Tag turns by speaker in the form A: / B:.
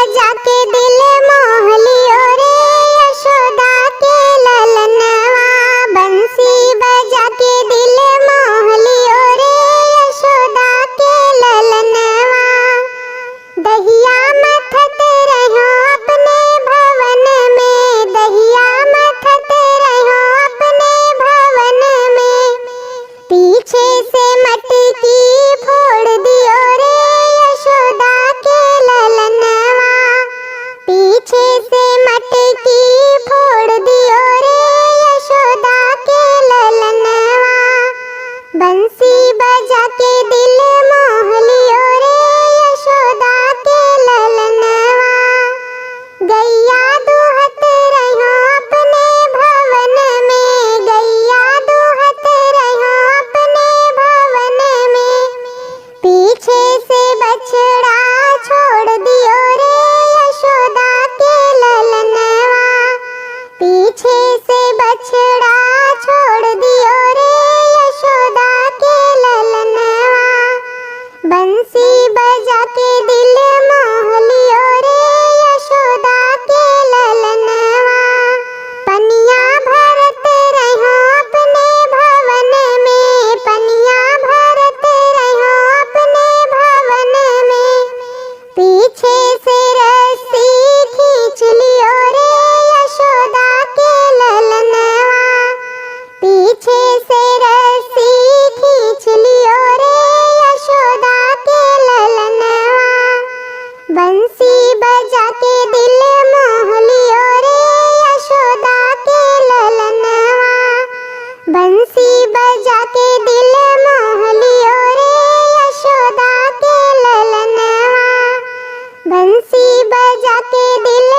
A: बजा के दिल मोह लियो रे यशोदा के ललनवा। बंसी बजा के दिल मोह लियो रे यशोदा के ललनवा। दहिया मथत रहो अपने भवन में, दहिया मथत रहो अपने भवन में। पीछे से मटकी फोड़ दियो रे यशोदा के ललनवा। पीछे से मटकी फोड़ दियो रे यशोदा के ललनवा। बंसी बजा के दिल मोह लियो रे यशोदा के ललनवा। गैया दूहत रहो अपने भवन में, गैया दूहत रहो अपने भवन में। पीछे से बछड़ा छोड़ दियो रे यशोदा के ललनवा। पीछे से बछड़ा छोड़ दियो रे यशोदा के ललनवा। बंसी बजा के दिल मोह लियो रे यशोदा के ललनवा। पनिया भरत रहो अपने भवन में, पनिया भरत रहो अपने भवन में। पीछे से रस्सी खींच लियो रे यशोदा के ललनवा। पीछे से रस्सी खींच लियो रे यशोदा के ललनवा। बंसी बजा के दिल मोह लियो रे यशोदा के ललनवा। बंसी बजा के दिल मोह लियो रे यशोदा के ललनवा। बंसी बजा के दिल